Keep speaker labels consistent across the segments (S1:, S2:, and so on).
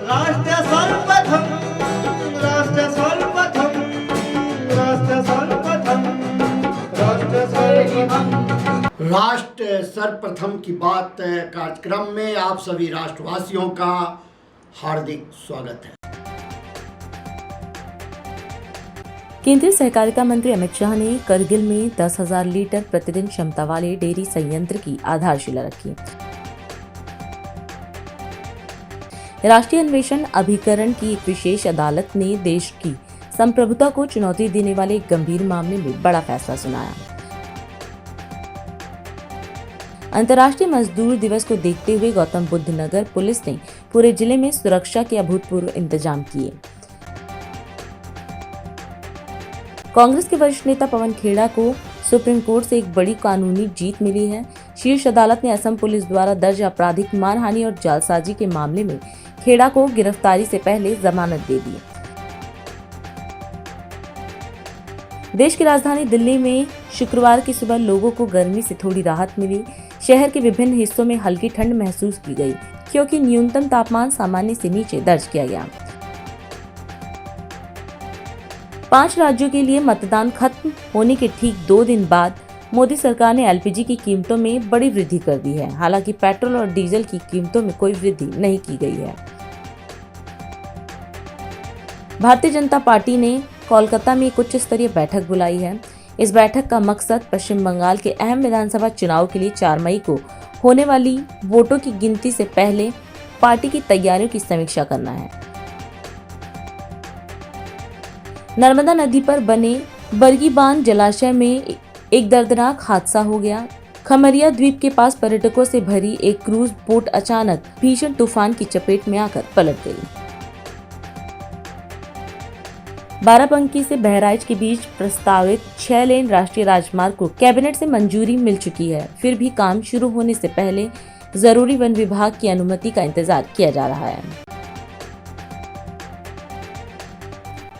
S1: राष्ट्र सर्वप्रथम, राष्ट्र सर्वप्रथम, राष्ट्र सर्वप्रथम, राष्ट्र सर्वप्रथम।
S2: राष्ट्र सर्वप्रथम की बात कार्यक्रम में आप सभी राष्ट्रवासियों का हार्दिक स्वागत है।
S3: केंद्रीय सहकारिता मंत्री अमित शाह ने करगिल में 10,000 लीटर प्रतिदिन क्षमता वाले डेयरी संयंत्र की आधारशिला रखी। राष्ट्रीय अन्वेषण अभिकरण की एक विशेष अदालत ने देश की संप्रभुता को चुनौती देने वाले एक गंभीर मामले में बड़ा फैसला सुनाया। अंतर्राष्ट्रीय मजदूर दिवस को देखते हुए गौतम बुद्ध नगर पुलिस ने पूरे जिले में सुरक्षा के अभूतपूर्व इंतजाम किए। कांग्रेस के वरिष्ठ नेता पवन खेड़ा को सुप्रीम कोर्ट से एक बड़ी कानूनी जीत मिली है। शीर्ष अदालत ने असम पुलिस द्वारा दर्ज आपराधिक मानहानि और जालसाजी के मामले में खेड़ा को गिरफ्तारी से पहले जमानत दे दी। देश की राजधानी दिल्ली में शुक्रवार की सुबह लोगों को गर्मी से थोड़ी राहत मिली। शहर के विभिन्न हिस्सों में हल्की ठंड महसूस की गई, क्योंकि न्यूनतम तापमान सामान्य से नीचे दर्ज किया गया। 5 राज्यों के लिए मतदान खत्म होने के ठीक 2 दिन बाद मोदी सरकार ने एलपीजी की कीमतों में बड़ी वृद्धि कर दी है। हालांकि पेट्रोल और डीजल की कीमतों में कोई वृद्धि नहीं की गई है। भारतीय जनता पार्टी ने कोलकाता में एक उच्च स्तरीय बैठक बुलाई है। इस बैठक का मकसद पश्चिम बंगाल के अहम विधानसभा चुनाव के लिए 4 मई को होने वाली वोटों की गिनती से पहले पार्टी की तैयारियों की समीक्षा करना है। नर्मदा नदी पर बने बरगी बांध जलाशय में एक दर्दनाक हादसा हो गया। खमरिया द्वीप के पास पर्यटकों से भरी एक क्रूज बोट अचानक भीषण तूफान की चपेट में आकर पलट गई। बाराबंकी से बहराइच के बीच प्रस्तावित 6 लेन राष्ट्रीय राजमार्ग को कैबिनेट से मंजूरी मिल चुकी है। फिर भी काम शुरू होने से पहले जरूरी वन विभाग की अनुमति का इंतजार किया जा रहा है।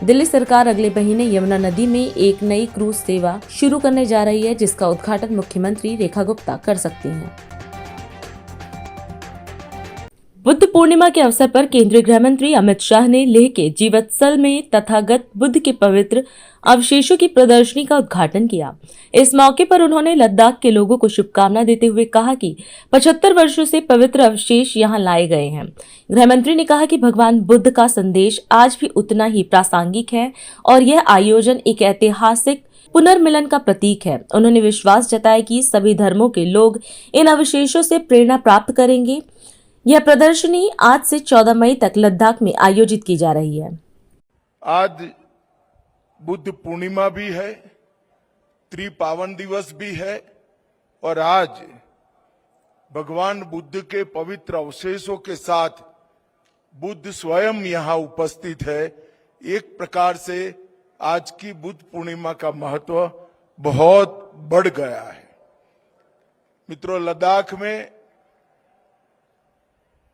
S3: दिल्ली सरकार अगले महीने यमुना नदी में एक नई क्रूज सेवा शुरू करने जा रही है, जिसका उद्घाटन मुख्यमंत्री रेखा गुप्ता कर सकती हैं। बुद्ध पूर्णिमा के अवसर पर केंद्रीय गृह मंत्री अमित शाह ने लेह के जीवत्सल में तथागत बुद्ध के पवित्र अवशेषों की प्रदर्शनी का उद्घाटन किया। इस मौके पर उन्होंने लद्दाख के लोगों को शुभकामना देते हुए कहा कि 75 वर्षों से पवित्र अवशेष यहां लाए गए हैं। गृह मंत्री ने कहा कि भगवान बुद्ध का संदेश आज भी उतना ही प्रासंगिक है और यह आयोजन एक ऐतिहासिक पुनर्मिलन का प्रतीक है। उन्होंने विश्वास जताया कि सभी धर्मों के लोग इन अवशेषों से प्रेरणा प्राप्त करेंगे। यह प्रदर्शनी आज से 14 मई तक लद्दाख में आयोजित की जा रही है।
S4: आज बुद्ध पूर्णिमा भी है, त्रिपावन दिवस भी है और आज भगवान बुद्ध के पवित्र अवशेषों के साथ बुद्ध स्वयं यहाँ उपस्थित है। एक प्रकार से आज की बुद्ध पूर्णिमा का महत्व बहुत बढ़ गया है। मित्रों, लद्दाख में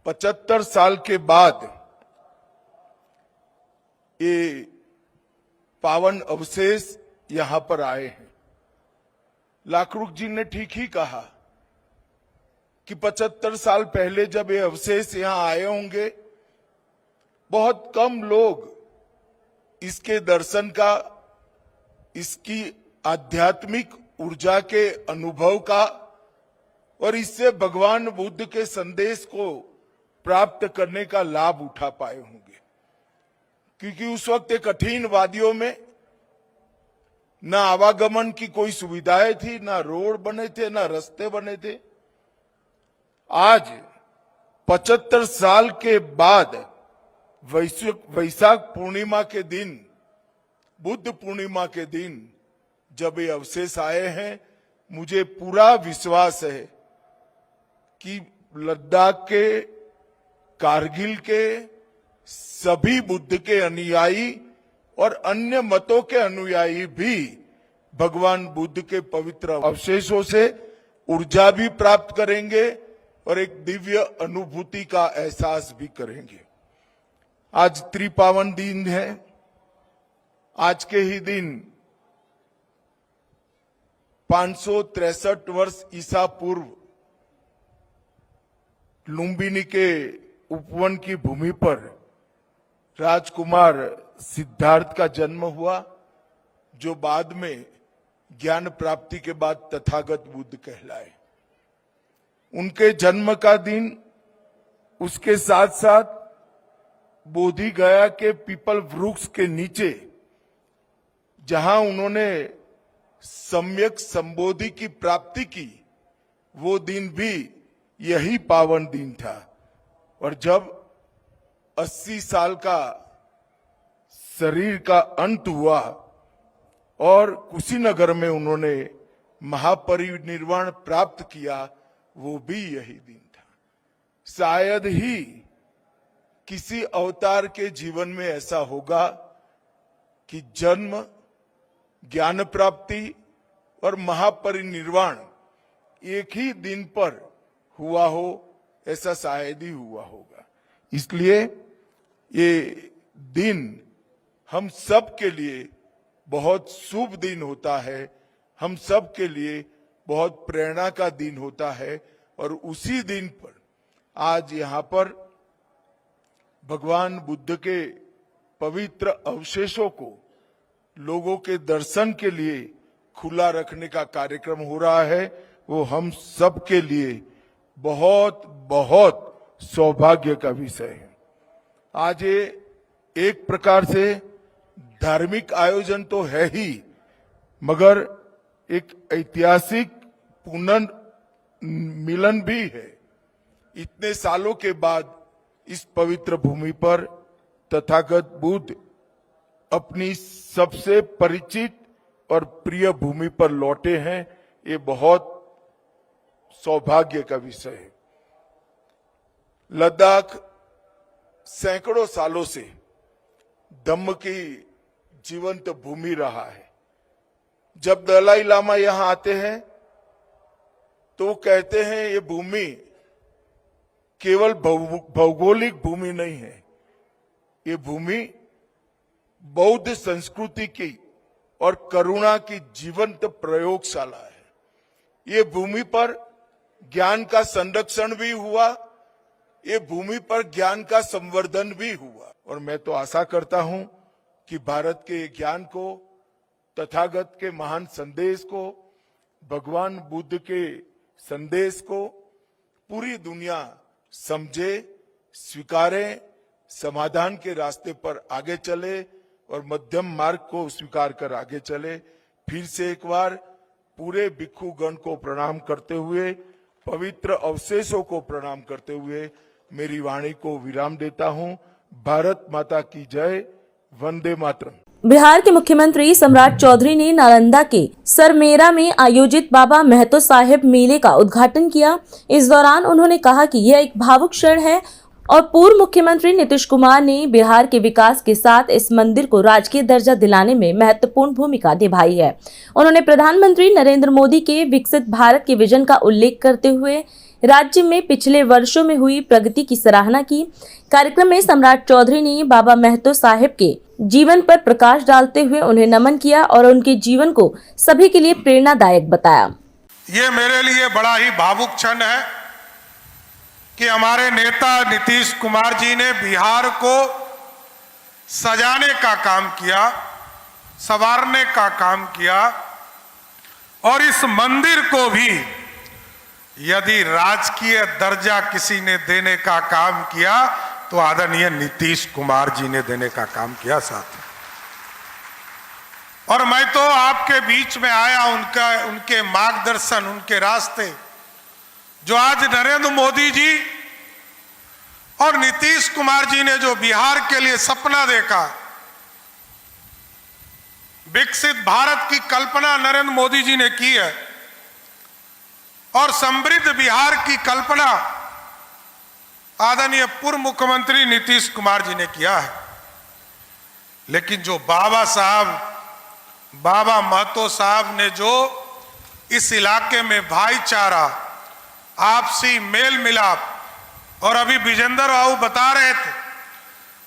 S4: 75 साल के बाद ये पावन अवशेष यहां पर आए हैं। लाकरुख जी ने ठीक ही कहा कि 75 साल पहले जब ये अवशेष यहां आए होंगे, बहुत कम लोग इसके दर्शन का, इसकी आध्यात्मिक ऊर्जा के अनुभव का और इससे भगवान बुद्ध के संदेश को प्राप्त करने का लाभ उठा पाए होंगे। क्योंकि उस वक्त एक कठिन वादियों में न आवागमन की कोई सुविधाएं थी, न रोड बने थे, न रास्ते बने थे। आज 75 साल के बाद वैशाख पूर्णिमा के दिन, बुद्ध पूर्णिमा के दिन जब ये अवशेष आए हैं, मुझे पूरा विश्वास है कि लद्दाख के, कारगिल के सभी बुद्ध के अनुयायी और अन्य मतों के अनुयायी भी भगवान बुद्ध के पवित्र अवशेषों से ऊर्जा भी प्राप्त करेंगे और एक दिव्य अनुभूति का एहसास भी करेंगे। आज त्रिपावन दिन है। आज के ही दिन 563 वर्ष ईसा पूर्व लुम्बिनी के उपवन की भूमि पर राजकुमार सिद्धार्थ का जन्म हुआ, जो बाद में ज्ञान प्राप्ति के बाद तथागत बुद्ध कहलाए। उनके जन्म का दिन, उसके साथ साथ बोधि गया के पीपल वृक्ष के नीचे जहां उन्होंने सम्यक संबोधि की प्राप्ति की, वो दिन भी यही पावन दिन था। और जब 80 साल का शरीर का अंत हुआ और कुशीनगर में उन्होंने महापरिनिर्वाण प्राप्त किया, वो भी यही दिन था। शायद ही किसी अवतार के जीवन में ऐसा होगा कि जन्म, ज्ञान प्राप्ति और महापरिनिर्वाण एक ही दिन पर हुआ हो, ऐसा शायद ही हुआ होगा। इसलिए ये दिन हम सब के लिए बहुत शुभ दिन होता है, हम सब के लिए बहुत प्रेरणा का दिन होता है। और उसी दिन पर आज यहाँ पर भगवान बुद्ध के पवित्र अवशेषों को लोगों के दर्शन के लिए खुला रखने का कार्यक्रम हो रहा है। वो हम सब के लिए बहुत बहुत सौभाग्य का विषय है। आज ये एक प्रकार से धार्मिक आयोजन तो है ही, मगर एक ऐतिहासिक पुनर्मिलन भी है। इतने सालों के बाद इस पवित्र भूमि पर तथागत बुद्ध अपनी सबसे परिचित और प्रिय भूमि पर लौटे हैं। ये बहुत सौभाग्य का विषय है। लद्दाख सैकड़ों सालों से धम्म की जीवंत भूमि रहा है। जब दलाई लामा यहां आते हैं तो वो कहते हैं ये भूमि केवल भौगोलिक भूमि नहीं है, ये भूमि बौद्ध संस्कृति की और करुणा की जीवंत प्रयोगशाला है। ये भूमि पर ज्ञान का संरक्षण भी हुआ, ये भूमि पर ज्ञान का संवर्धन भी हुआ। और मैं तो आशा करता हूं कि भारत के ज्ञान को, तथागत के महान संदेश को, भगवान बुद्ध के संदेश को पूरी दुनिया समझे, स्वीकारे, समाधान के रास्ते पर आगे चले और मध्यम मार्ग को स्वीकार कर आगे चले। फिर से एक बार पूरे भिक्षु गण को प्रणाम करते हुए, पवित्र अवशेषों को प्रणाम करते हुए मेरी वाणी को विराम देता हूं। भारत माता की जय। वंदे मातरम।
S3: बिहार के मुख्यमंत्री सम्राट चौधरी ने नालंदा के सरमेरा में आयोजित बाबा महतो साहेब मेले का उद्घाटन किया। इस दौरान उन्होंने कहा कि यह एक भावुक क्षण है और पूर्व मुख्यमंत्री नीतीश कुमार ने बिहार के विकास के साथ इस मंदिर को राजकीय दर्जा दिलाने में महत्वपूर्ण भूमिका निभाई है। उन्होंने प्रधानमंत्री नरेंद्र मोदी के विकसित भारत के विजन का उल्लेख करते हुए राज्य में पिछले वर्षों में हुई प्रगति की सराहना की। कार्यक्रम में सम्राट चौधरी ने बाबा महतो साहेब के जीवन पर प्रकाश डालते हुए उन्हें नमन किया और उनके जीवन को सभी के लिए प्रेरणादायक बताया।
S5: ये मेरे लिए बड़ा ही भावुक क्षण है कि हमारे नेता नीतीश कुमार जी ने बिहार को सजाने का काम किया, संवारने का काम किया और इस मंदिर को भी यदि राजकीय दर्जा किसी ने देने का काम किया तो आदरणीय नीतीश कुमार जी ने देने का काम किया साथ। और मैं तो आपके बीच में आया उनके मार्गदर्शन, उनके रास्ते, जो आज नरेंद्र मोदी जी और नीतीश कुमार जी ने जो बिहार के लिए सपना देखा, विकसित भारत की कल्पना नरेंद्र मोदी जी ने की है और समृद्ध बिहार की कल्पना आदरणीय पूर्व मुख्यमंत्री नीतीश कुमार जी ने किया है। लेकिन जो बाबा महतो साहब ने जो इस इलाके में भाईचारा, आपसी मेल मिलाप, और अभी विजेंद्र बाबू बता रहे थे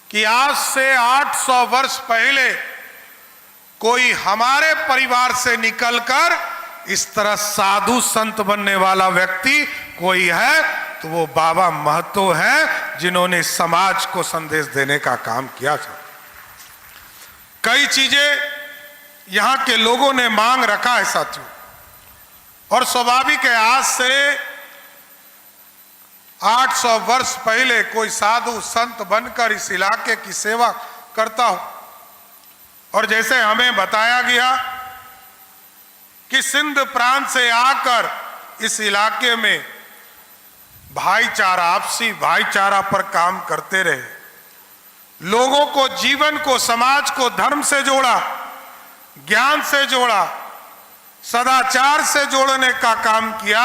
S5: कि आज से 800 वर्ष पहले कोई हमारे परिवार से निकलकर इस तरह साधु संत बनने वाला व्यक्ति कोई है तो वो बाबा महतो हैं, जिन्होंने समाज को संदेश देने का काम किया था। कई चीजें यहां के लोगों ने मांग रखा है साथियों, और स्वाभाविक है आज से 800 वर्ष पहले कोई साधु संत बनकर इस इलाके की सेवा करता हो, और जैसे हमें बताया गया कि सिंध प्रांत से आकर इस इलाके में भाईचारा, आपसी भाईचारा पर काम करते रहे, लोगों को, जीवन को, समाज को धर्म से जोड़ा, ज्ञान से जोड़ा, सदाचार से जोड़ने का काम किया।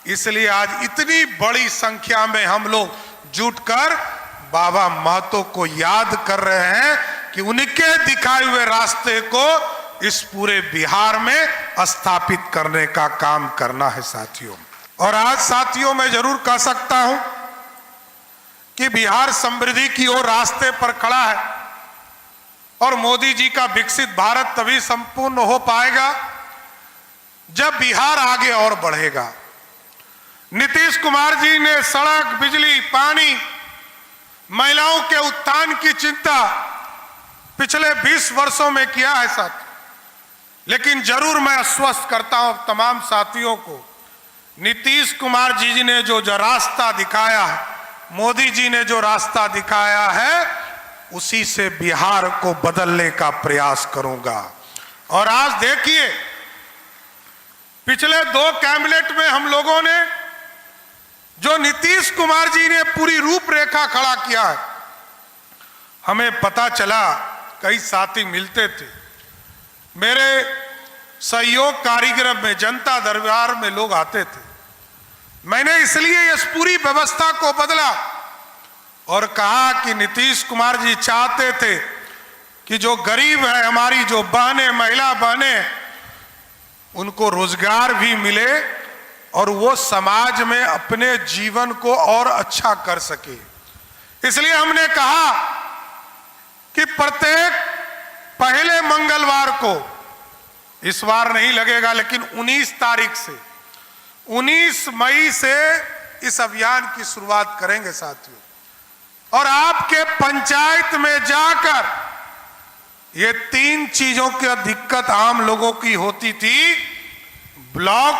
S5: इसलिए आज इतनी बड़ी संख्या में हम लोग जुटकर बाबा महतो को याद कर रहे हैं कि उनके दिखाए हुए रास्ते को इस पूरे बिहार में स्थापित करने का काम करना है साथियों। और आज साथियों मैं जरूर कह सकता हूं कि बिहार समृद्धि की ओर रास्ते पर खड़ा है, और मोदी जी का विकसित भारत तभी संपूर्ण हो पाएगा जब बिहार आगे और बढ़ेगा। नीतीश कुमार जी ने सड़क, बिजली, पानी, महिलाओं के उत्थान की चिंता पिछले 20 वर्षों में किया है साथ। लेकिन जरूर मैं आश्वस्त करता हूं तमाम साथियों को, नीतीश कुमार जी ने जो रास्ता दिखाया है, मोदी जी ने जो रास्ता दिखाया है, उसी से बिहार को बदलने का प्रयास करूंगा। और आज देखिए, पिछले 2 कैबिनेट में हम लोगों ने जो नीतीश कुमार जी ने पूरी रूपरेखा खड़ा किया है, हमें पता चला, कई साथी मिलते थे, मेरे सहयोग कार्यक्रम में, जनता दरबार में लोग आते थे। मैंने इसलिए इस पूरी व्यवस्था को बदला और कहा कि नीतीश कुमार जी चाहते थे कि जो गरीब है, हमारी जो बहनें, महिला बहनें, उनको रोजगार भी मिले और वो समाज में अपने जीवन को और अच्छा कर सके। इसलिए हमने कहा कि प्रत्येक पहले मंगलवार को, इस बार नहीं लगेगा लेकिन 19 तारीख से, 19 मई से इस अभियान की शुरुआत करेंगे साथियों। और आपके पंचायत में जाकर ये 3 चीजों की दिक्कत आम लोगों की होती थी, ब्लॉक,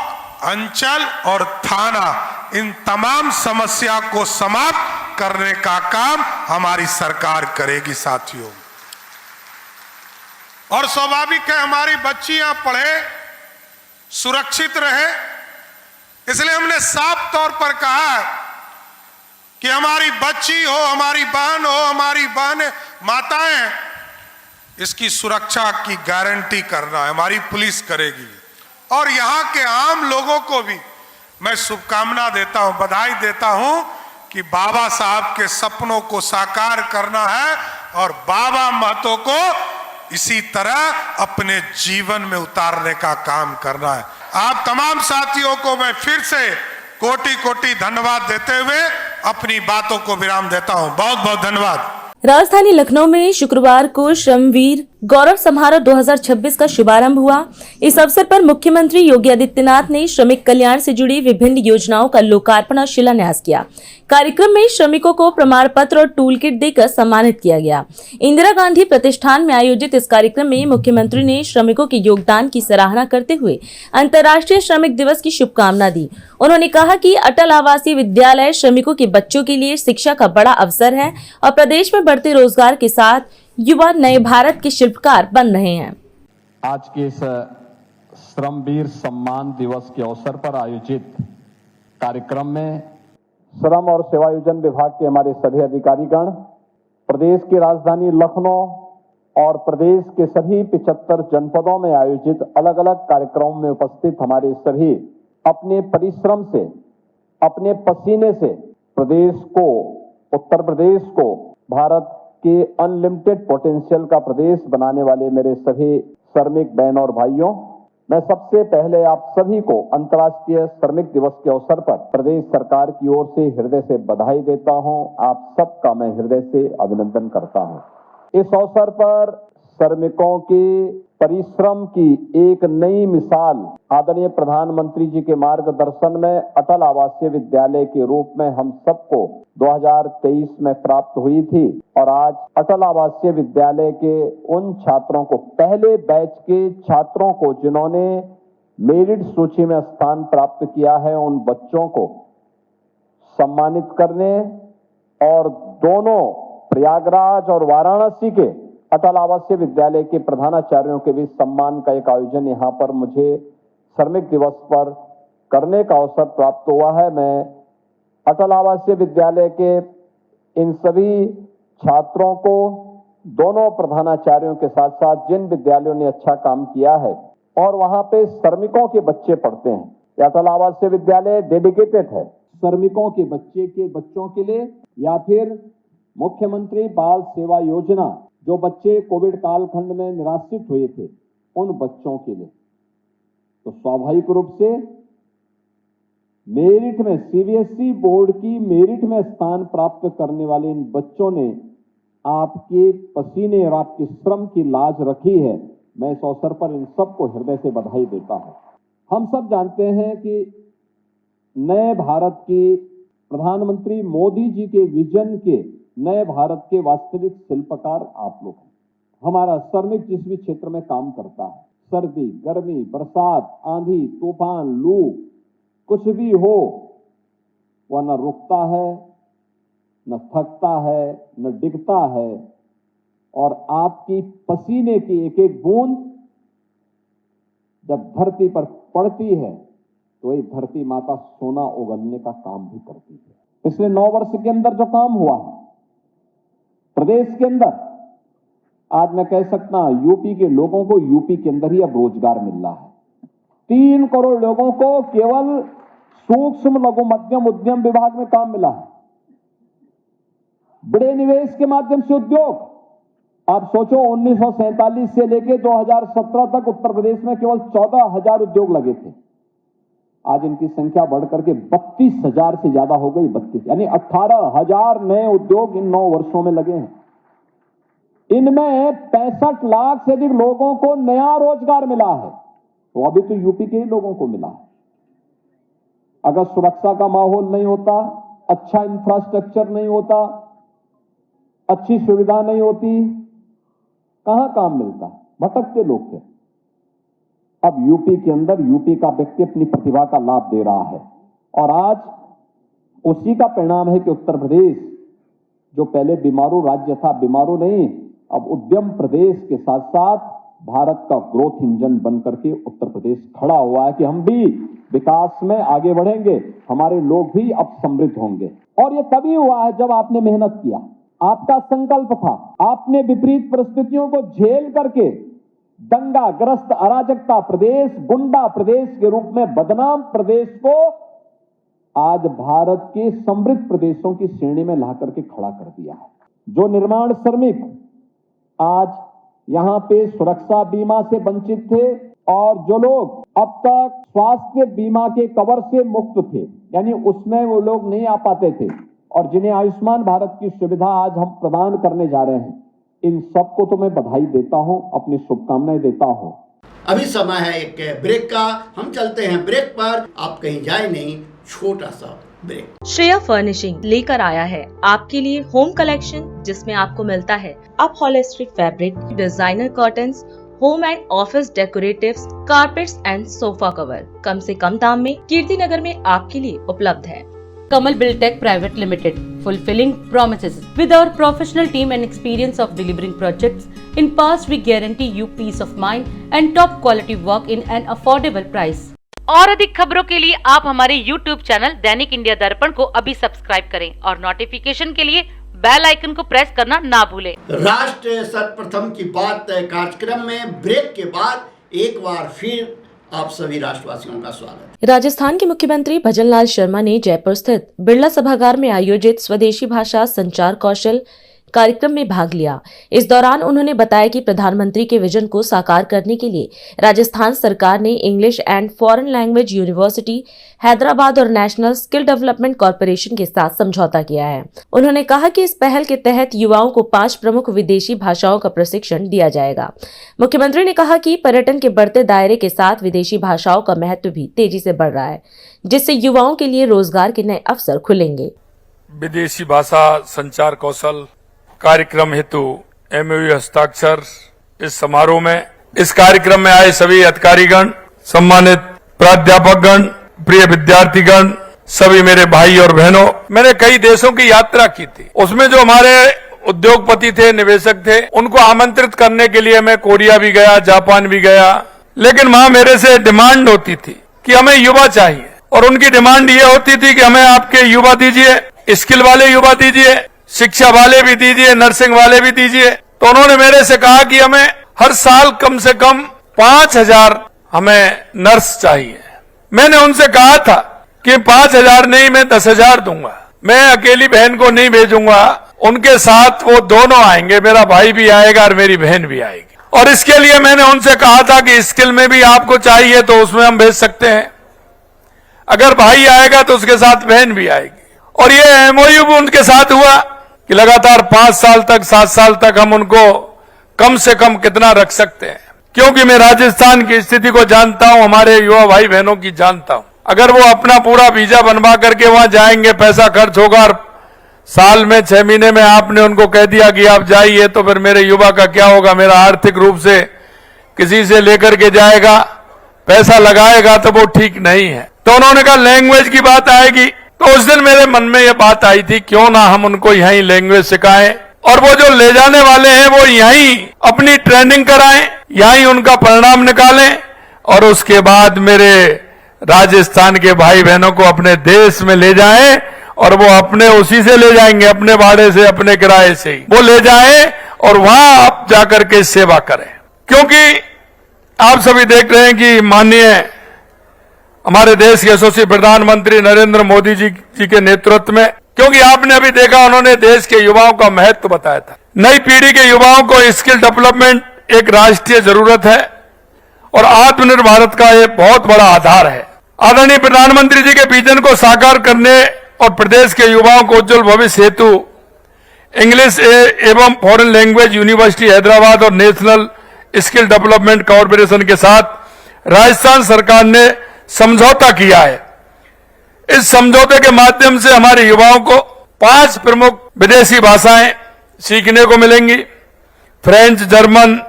S5: अंचल और थाना, इन तमाम समस्या को समाप्त करने का काम हमारी सरकार करेगी साथियों। और स्वाभाविक है हमारी बच्चियां पढ़े, सुरक्षित रहे, इसलिए हमने साफ तौर पर कहा है कि हमारी बच्ची हो, हमारी बहन हो, हमारी बहन माताएं, इसकी सुरक्षा की गारंटी करना है, हमारी पुलिस करेगी। और यहाँ के आम लोगों को भी मैं शुभकामना देता हूं, बधाई देता हूं कि बाबा साहब के सपनों को साकार करना है और बाबा महतो को इसी तरह अपने जीवन में उतारने का काम करना है। आप तमाम साथियों को मैं फिर से कोटि कोटि धन्यवाद देते हुए अपनी बातों को विराम देता हूं। बहुत बहुत धन्यवाद।
S3: राजधानी लखनऊ में शुक्रवार को श्रमवीर गौरव समारोह 2026 का शुभारंभ हुआ। इस अवसर पर मुख्यमंत्री योगी आदित्यनाथ ने श्रमिक कल्याण से जुड़ी विभिन्न योजनाओं का लोकार्पण और शिलान्यास किया। कार्यक्रम में श्रमिकों को प्रमाण पत्र और टूल किट देकर सम्मानित किया गया। इंदिरा गांधी प्रतिष्ठान में आयोजित इस कार्यक्रम में मुख्यमंत्री ने श्रमिकों के योगदान की सराहना करते हुए अंतर्राष्ट्रीय श्रमिक दिवस की शुभकामना दी। उन्होंने कहा कि अटल आवासीय विद्यालय श्रमिकों के बच्चों के लिए शिक्षा का बड़ा अवसर है और प्रदेश में बढ़ते रोजगार के साथ युवा नए भारत के शिल्पकार बन रहे हैं।
S6: आज के इस श्रमवीर सम्मान दिवस के अवसर पर आयोजित कार्यक्रम में श्रम और सेवायोजन विभाग के हमारे सभी अधिकारीगण, प्रदेश की राजधानी लखनऊ और प्रदेश के सभी 75 जनपदों में आयोजित अलग अलग कार्यक्रमों में उपस्थित हमारे सभी अपने परिश्रम से, अपने पसीने से प्रदेश को, उत्तर प्रदेश को भारत के अनलिमिटेड पोटेंशियल का प्रदेश बनाने वाले मेरे सभी श्रमिक बहनों और भाइयों, मैं सबसे पहले आप सभी को अंतर्राष्ट्रीय श्रमिक दिवस के अवसर पर प्रदेश सरकार की ओर से हृदय से बधाई देता हूं। आप सबका मैं हृदय से अभिनंदन करता हूं। इस अवसर पर श्रमिकों के परिश्रम की एक नई मिसाल आदरणीय प्रधानमंत्री जी के मार्गदर्शन में अटल आवासीय विद्यालय के रूप में हम सबको 2023 में प्राप्त हुई थी। और आज अटल आवासीय विद्यालय के उन छात्रों को, पहले बैच के छात्रों को जिन्होंने मेरिट सूची में स्थान प्राप्त किया है, उन बच्चों को सम्मानित करने और दोनों प्रयागराज और वाराणसी के अटल आवासीय विद्यालय के प्रधानाचार्यों के बीच सम्मान का एक आयोजन यहाँ पर मुझे श्रमिक दिवस पर करने का अवसर प्राप्त हुआ है। मैं अटल आवासीय विद्यालय के इन सभी छात्रों को, दोनों प्रधानाचार्यों के साथ साथ जिन विद्यालयों ने अच्छा काम किया है और वहां पे श्रमिकों के बच्चे पढ़ते हैं, ये अटल आवासीय विद्यालय डेडिकेटेड है श्रमिकों के बच्चों के लिए, या फिर मुख्यमंत्री बाल सेवा योजना जो बच्चे कोविड कालखंड में निराश्रित हुए थे, उन बच्चों के लिए। तो स्वाभाविक रूप से मेरिट में, सीबीएसई बोर्ड की मेरिट में स्थान प्राप्त करने वाले इन बच्चों ने आपके पसीने और आपके श्रम की लाज रखी है। मैं इस अवसर पर इन सबको हृदय से बधाई देता हूं। हम सब जानते हैं कि नए भारत की प्रधानमंत्री मोदी जी के विजन के, नए भारत के वास्तविक शिल्पकार आप लोग हैं। हमारा श्रमिक जिस भी क्षेत्र में काम करता है, सर्दी, गर्मी, बरसात, आंधी, तूफान, लू, कुछ भी हो, वह न रुकता है, न थकता है, न डिगता है। और आपकी पसीने की एक एक बूंद जब धरती पर पड़ती है तो ये धरती माता सोना उगलने का काम भी करती है। पिछले 9 वर्ष के अंदर जो काम हुआ है प्रदेश के अंदर, आज मैं कह सकता हूं यूपी के लोगों को यूपी के अंदर ही अब रोजगार मिल रहा है। 3 करोड़ लोगों को केवल सूक्ष्म लघु मध्यम उद्यम विभाग में काम मिला है। बड़े निवेश के माध्यम से उद्योग, आप सोचो 1947 से लेकर 2017 तक उत्तर प्रदेश में केवल 14,000 उद्योग लगे थे। आज इनकी संख्या बढ़कर के 32,000 से ज्यादा हो गई। 32 यानी 18,000 नए उद्योग इन 9 वर्षों में लगे हैं। इनमें 65 लाख से अधिक लोगों को नया रोजगार मिला है। तो अभी तो यूपी के ही लोगों को मिला है। अगर सुरक्षा का माहौल नहीं होता, अच्छा इंफ्रास्ट्रक्चर नहीं होता, अच्छी सुविधा नहीं होती, कहां काम मिलता? भटकते लोग थे। अब यूपी के अंदर यूपी का व्यक्ति अपनी प्रतिभा का लाभ दे रहा है और आज उसी का परिणाम है कि उत्तर प्रदेश जो पहले बीमारू राज्य था, बीमारू नहीं, अब उद्यम प्रदेश के साथ साथ भारत का ग्रोथ इंजन बनकर के उत्तर प्रदेश खड़ा हुआ है कि हम भी विकास में आगे बढ़ेंगे, हमारे लोग भी अब समृद्ध होंगे। और ये तभी हुआ है जब आपने मेहनत किया, आपका संकल्प था, आपने विपरीत परिस्थितियों को झेल करके दंगाग्रस्त अराजकता प्रदेश, गुंडा प्रदेश के रूप में बदनाम प्रदेश को आज भारत के समृद्ध प्रदेशों की श्रेणी में ला करके खड़ा कर दिया है। जो निर्माण श्रमिक आज यहां पे सुरक्षा बीमा से वंचित थे और जो लोग अब तक स्वास्थ्य बीमा के कवर से मुक्त थे, यानी उसमें वो लोग नहीं आ पाते थे, और जिन्हें आयुष्मान भारत की सुविधा आज हम प्रदान करने जा रहे हैं, इन सबको तो मैं बधाई देता हूं, अपनी शुभकामनाएं देता हूं।
S2: अभी समय है एक ब्रेक का, हम चलते हैं ब्रेक पर, आप कहीं जाए नहीं, छोटा सा ब्रेक।
S3: श्रेया फर्निशिंग लेकर आया है आपके लिए होम कलेक्शन, जिसमें आपको मिलता है upholstery fabric, designer curtains, home and office decoratives, carpets and sofa cover कम से कम दाम में कीर्ति नगर में आपके लिए उपलब्ध है। Kamal Buildtech Private Limited, fulfilling promises. With our professional team and experience of delivering projects, in past we guarantee you peace of mind and top quality work in an affordable price. और अधिक खबरों के लिए आप हमारे YouTube channel दैनिक India दर्पण को अभी सब्सक्राइब करें और नोटिफिकेशन के लिए बेल आइकन को प्रेस करना ना भूलें।
S2: राष्ट्र सर्वप्रथम की बात कार्यक्रम में ब्रेक के बाद एक बार फिर आप सभी राष्ट्रवासियों का स्वागत।
S3: राजस्थान के मुख्यमंत्री भजनलाल शर्मा ने जयपुर स्थित बिरला सभागार में आयोजित स्वदेशी भाषा संचार कौशल कार्यक्रम में भाग लिया। इस दौरान उन्होंने बताया कि प्रधानमंत्री के विजन को साकार करने के लिए राजस्थान सरकार ने English and foreign language university Hyderabad और नेशनल स्किल डेवलपमेंट कॉरपोरेशन के साथ समझौता किया है। उन्होंने कहा कि इस पहल के तहत युवाओं को 5 प्रमुख विदेशी भाषाओं का प्रशिक्षण दिया जाएगा। मुख्यमंत्री ने कहा कि पर्यटन के बढ़ते दायरे के साथ विदेशी भाषाओं का महत्व भी तेजी से बढ़ रहा है, जिससे युवाओं के लिए रोजगार के नए अवसर खुलेंगे।
S7: विदेशी भाषा संचार कौशल कार्यक्रम हेतु MOU हस्ताक्षर इस समारोह में, इस कार्यक्रम में आए सभी अधिकारीगण, सम्मानित प्राध्यापकगण, प्रिय विद्यार्थीगण, सभी मेरे भाई और बहनों, मैंने कई देशों की यात्रा की थी। उसमें जो हमारे उद्योगपति थे, निवेशक थे, उनको आमंत्रित करने के लिए मैं कोरिया भी गया, जापान भी गया, लेकिन वहां मेरे से डिमांड होती थी कि हमें युवा चाहिए, और उनकी डिमांड ये होती थी कि हमें आपके युवा दीजिए, स्किल वाले युवा दीजिए, शिक्षा वाले भी दीजिए, नर्सिंग वाले भी दीजिए। तो उन्होंने मेरे से कहा कि हमें हर साल कम से कम 5000 हमें नर्स चाहिए। मैंने उनसे कहा था कि 5000 नहीं, मैं 10,000 दूंगा। मैं अकेली बहन को नहीं भेजूंगा, उनके साथ वो दोनों आएंगे, मेरा भाई भी आएगा और मेरी बहन भी आएगी। और इसके लिए मैंने उनसे कहा था कि स्किल में भी आपको चाहिए तो उसमें हम भेज सकते हैं, अगर भाई आएगा तो उसके साथ बहन भी आएगी। और ये MOU भी उनके साथ हुआ कि लगातार 5 साल तक, 7 साल तक हम उनको कम से कम कितना रख सकते हैं, क्योंकि मैं राजस्थान की स्थिति को जानता हूं, हमारे युवा भाई बहनों की जानता हूं। अगर वो अपना पूरा वीजा बनवा करके वहां जाएंगे, पैसा खर्च होगा, और साल में 6 महीने में आपने उनको कह दिया कि आप जाइए, तो फिर मेरे युवा का क्या होगा? मेरा आर्थिक रूप से किसी से लेकर के जाएगा, पैसा लगाएगा, तो वो ठीक नहीं है। तो उन्होंने कहा लैंग्वेज की बात आएगी, तो उस दिन मेरे मन में ये बात आई थी, क्यों ना हम उनको यहीं लैंग्वेज सिखाएं, और वो जो ले जाने वाले हैं वो यहीं अपनी ट्रेनिंग कराएं, यहीं उनका परिणाम निकालें, और उसके बाद मेरे राजस्थान के भाई बहनों को अपने देश में ले जाएं, और वो अपने उसी से ले जाएंगे, अपने भाड़े से, अपने किराए से ही वो ले जाएं, और वहां आप जाकर के सेवा करें। क्योंकि आप सभी देख रहे हैं कि माननीय हमारे देश के यशस्वी प्रधानमंत्री नरेंद्र मोदी जी के नेतृत्व में, क्योंकि आपने अभी देखा उन्होंने देश के युवाओं का महत्व बताया था। नई पीढ़ी के युवाओं को स्किल डेवलपमेंट एक राष्ट्रीय जरूरत है और आत्मनिर्भर भारत का एक बहुत बड़ा आधार है। आदरणीय प्रधानमंत्री जी के विजन को साकार करने और प्रदेश के युवाओं को उज्जवल भविष्य हेतु इंग्लिश एवं फॉरेन लैंग्वेज यूनिवर्सिटी हैदराबाद और नेशनल स्किल डेवलपमेंट कॉरपोरेशन के साथ राजस्थान सरकार ने समझौता किया है। इस समझौते के माध्यम से हमारे युवाओं को 5 प्रमुख विदेशी भाषाएं सीखने को मिलेंगी। फ्रेंच, जर्मन,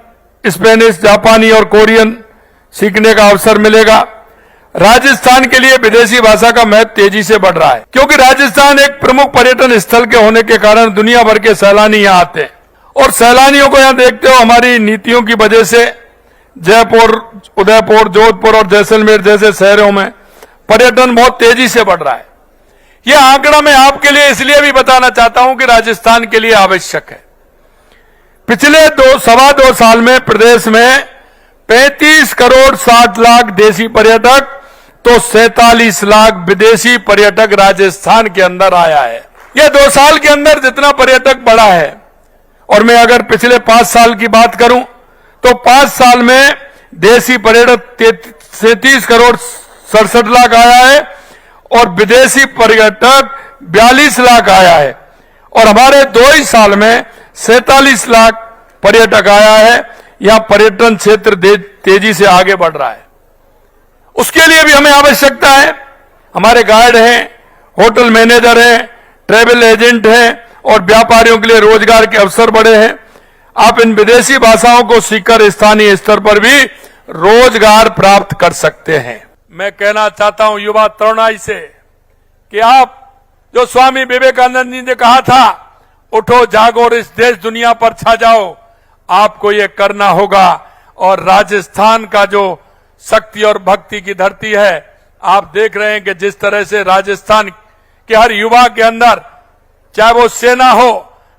S7: स्पेनिश, जापानी और कोरियन सीखने का अवसर मिलेगा। राजस्थान के लिए विदेशी भाषा का महत्व तेजी से बढ़ रहा है, क्योंकि राजस्थान एक प्रमुख पर्यटन स्थल के होने के कारण दुनिया भर के सैलानी यहां आते हैं, और सैलानियों को यहां देखते हो हमारी नीतियों की वजह से जयपुर, उदयपुर, जोधपुर और जैसलमेर जैसे शहरों में पर्यटन बहुत तेजी से बढ़ रहा है। यह आंकड़ा मैं आपके लिए इसलिए भी बताना चाहता हूं कि राजस्थान के लिए आवश्यक है। पिछले 2 साल में प्रदेश में 35 करोड़ 60 लाख देशी पर्यटक तो 47 लाख विदेशी पर्यटक राजस्थान के अंदर आया है। यह 2 साल के अंदर जितना पर्यटक बढ़ा है, और मैं अगर पिछले 5 साल की बात करूं तो 5 साल में देशी पर्यटक 33 करोड़ 67 लाख आया है और विदेशी पर्यटक 42 लाख आया है, और हमारे 2 ही साल में 47 लाख पर्यटक आया है। यहां पर्यटन क्षेत्र तेजी से आगे बढ़ रहा है। उसके लिए भी हमें आवश्यकता है। हमारे गाइड हैं, होटल मैनेजर हैं, ट्रैवल एजेंट हैं, और व्यापारियों के लिए रोजगार के अवसर बढ़े हैं। आप इन विदेशी भाषाओं को सीखकर स्थानीय स्तर पर भी रोजगार प्राप्त कर सकते हैं। मैं कहना चाहता हूं युवा तरुणाई से कि आप जो स्वामी विवेकानंद जी ने कहा था, उठो जागो और इस देश दुनिया पर छा जाओ, आपको ये करना होगा। और राजस्थान का जो शक्ति और भक्ति की धरती है, आप देख रहे हैं कि जिस तरह से राजस्थान के हर युवा के अंदर, चाहे वो सेना हो,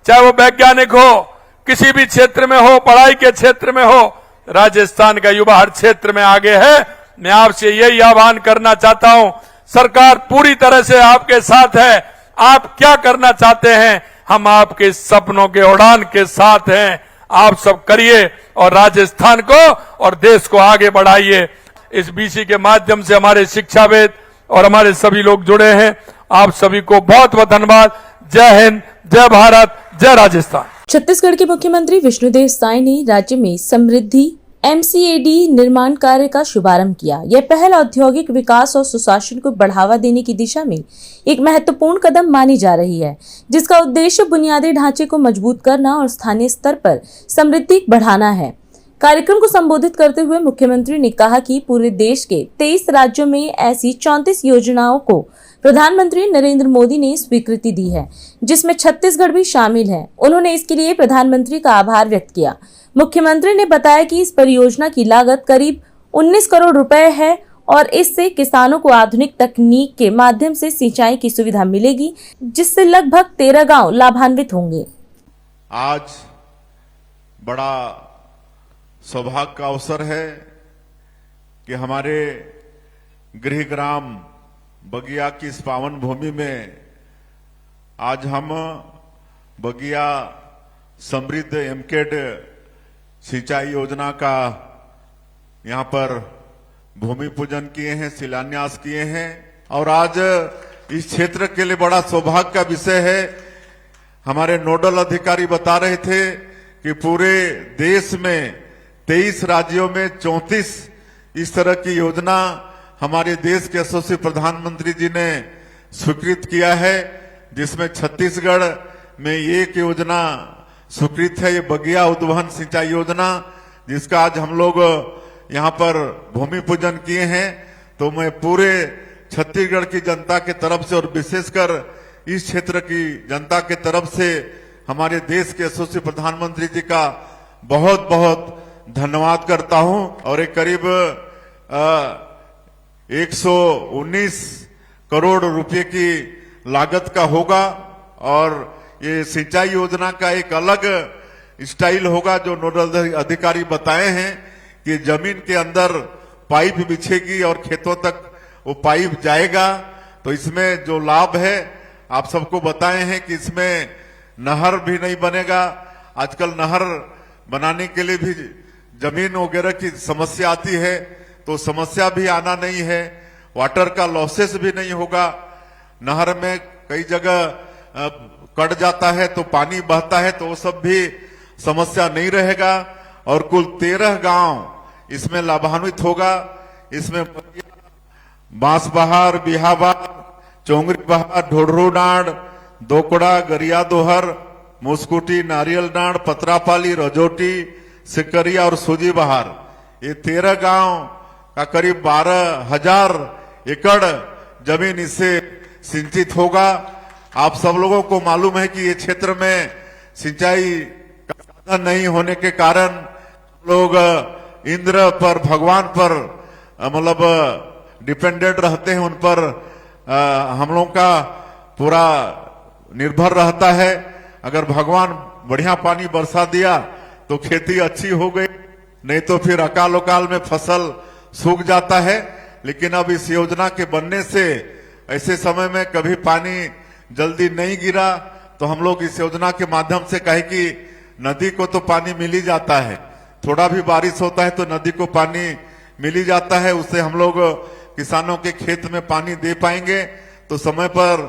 S7: चाहे वो वैज्ञानिक हो, किसी भी क्षेत्र में हो, पढ़ाई के क्षेत्र में हो, राजस्थान का युवा हर क्षेत्र में आगे है। मैं आपसे यही आह्वान करना चाहता हूं, सरकार पूरी तरह से आपके साथ है। आप क्या करना चाहते हैं, हम आपके सपनों के उड़ान के साथ हैं। आप सब करिए और राजस्थान को और देश को आगे बढ़ाइए। इस बीसी के माध्यम से हमारे शिक्षाविद और हमारे सभी लोग जुड़े हैं। आप सभी को बहुत बहुत धन्यवाद। जय हिंद, जय भारत, जय राजस्थान।
S3: छत्तीसगढ़ के मुख्यमंत्री विष्णुदेव साय ने राज्य में समृद्धि MCAD निर्माण कार्य का शुभारंभ किया। यह पहल औद्योगिक विकास और सुशासन को बढ़ावा देने की दिशा में एक महत्वपूर्ण कदम मानी जा रही है, जिसका उद्देश्य बुनियादी ढांचे को मजबूत करना और स्थानीय स्तर पर समृद्धि बढ़ाना है। कार्यक्रम को संबोधित करते हुए मुख्यमंत्री ने कहा कि पूरे देश के 23 राज्यों में ऐसी 34 योजनाओं को प्रधानमंत्री नरेंद्र मोदी ने स्वीकृति दी है, जिसमें छत्तीसगढ़ भी शामिल है। उन्होंने इसके लिए प्रधानमंत्री का आभार व्यक्त किया। मुख्यमंत्री ने बताया कि इस परियोजना की लागत करीब 19 करोड़ रुपए है और इससे किसानों को आधुनिक तकनीक के माध्यम से सिंचाई की सुविधा मिलेगी, जिससे लगभग 13 गांव लाभान्वित होंगे।
S8: आज बड़ा सौभाग्य का अवसर है कि हमारे गृह ग्राम बगिया की इस पावन भूमि में आज हम बगिया समृद्ध MCAD सिंचाई योजना का यहां पर भूमि पूजन किए हैं, शिलान्यास किए हैं। और आज इस क्षेत्र के लिए बड़ा सौभाग्य का विषय है। हमारे नोडल अधिकारी बता रहे थे कि पूरे देश में 23 राज्यों में 34 इस तरह की योजना हमारे देश के यशस्वी प्रधानमंत्री जी ने स्वीकृत किया है, जिसमें छत्तीसगढ़ में एक योजना स्वीकृत है, ये बगिया उद्वहन सिंचाई योजना, जिसका आज हम लोग यहाँ पर भूमि पूजन किए हैं। तो मैं पूरे छत्तीसगढ़ की जनता के तरफ से और विशेषकर इस क्षेत्र की जनता के तरफ से हमारे देश के यशस्वी प्रधानमंत्री जी का बहुत बहुत धन्यवाद करता हूं। और एक करीब 119 करोड़ रुपए की लागत का होगा और ये सिंचाई योजना का एक अलग स्टाइल होगा जो नोडल अधिकारी बताए हैं कि जमीन के अंदर पाइप बिछेगी और खेतों तक वो पाइप जाएगा। तो इसमें जो लाभ है आप सबको बताए हैं कि इसमें नहर भी नहीं बनेगा। आजकल नहर बनाने के लिए भी जमीन वगैरह की समस्या आती है, तो समस्या भी आना नहीं है। वाटर का लॉसेस भी नहीं होगा। नहर में कई जगह कट जाता है तो पानी बहता है, तो वो सब भी समस्या नहीं रहेगा। और कुल 13 गांव इसमें लाभान्वित होगा। इसमें बांसबहार, बिहाबार, चोंगरी बहार, ढोढरू डांड, दोकड़ा, गरिया दोहर, मुस्कुटी, नारियल डांड, पतरापाली, रजोटी, सिकरिया और सूजी बहार, ये 13 गांव का करीब 12,000 एकड़ जमीन इससे सिंचित होगा। आप सब लोगों को मालूम है कि ये क्षेत्र में सिंचाई का साधन नहीं होने के कारण लोग इंद्र पर, भगवान पर मतलब डिपेंडेंट रहते हैं। उन पर हम लोगों का पूरा निर्भर रहता है। अगर भगवान बढ़िया पानी बरसा दिया तो खेती अच्छी हो गई, नहीं तो फिर अकाल उकाल में फसल सूख जाता है। लेकिन अब इस योजना के बनने से ऐसे समय में कभी पानी जल्दी नहीं गिरा, तो हम लोग इस योजना के माध्यम से कहे कि नदी को तो पानी मिल ही जाता है, थोड़ा भी बारिश होता है तो नदी को पानी मिल ही जाता है। उससे हम लोग किसानों के खेत में पानी दे पाएंगे तो समय पर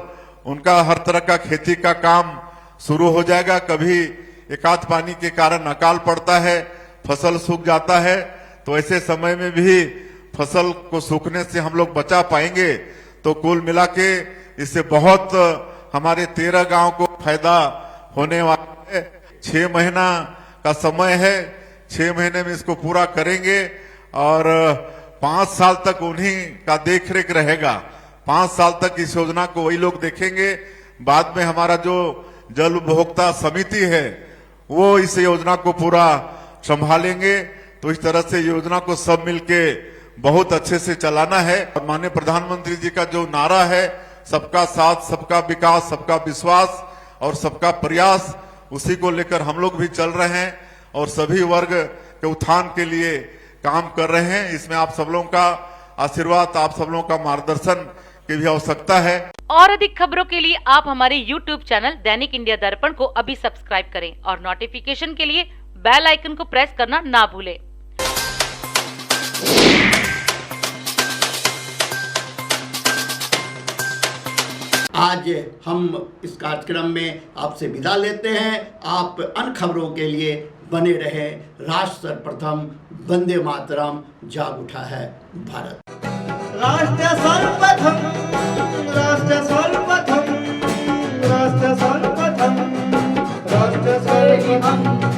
S8: उनका हर तरह का खेती का काम शुरू हो जाएगा। कभी एकाध पानी के कारण अकाल पड़ता है, फसल सूख जाता है, तो ऐसे समय में भी फसल को सूखने से हम लोग बचा पाएंगे। तो कुल मिला के इससे बहुत हमारे 13 गांव को फायदा होने वाला है। 6 महीना का समय है, 6 महीने में इसको पूरा करेंगे और 5 साल तक उन्हीं का देखरेख रहेगा। 5 साल तक इस योजना को वही लोग देखेंगे। बाद में हमारा जो जल उपभोक्ता समिति है वो इस योजना को पूरा संभालेंगे। तो इस तरह से योजना को सब मिलके बहुत अच्छे से चलाना है। और माननीय प्रधानमंत्री जी का जो नारा है, सबका साथ, सबका विकास, सबका विश्वास और सबका प्रयास, उसी को लेकर हम लोग भी चल रहे हैं और सभी वर्ग के उत्थान के लिए काम कर रहे हैं। इसमें आप सब लोगों का आशीर्वाद, आप सब लोगों का मार्गदर्शन की भी आवश्यकता है।
S9: और अधिक खबरों के लिए आप हमारे YouTube चैनल दैनिक इंडिया दर्पण को अभी सब्सक्राइब करें और नोटिफिकेशन के लिए बेल आइकन को प्रेस करना ना भूलें।
S2: आज हम इस कार्यक्रम में आपसे विदा लेते हैं। आप अन्य खबरों के लिए बने रहे। राष्ट्र सर्वप्रथम, वंदे मातरम, जाग उठा है भारत।
S1: राष्ट्र सर्वप्रथम, राष्ट्र सर्वप्रथम, राष्ट्र सर्वप्रथम, राष्ट्र सर्वप्रथम।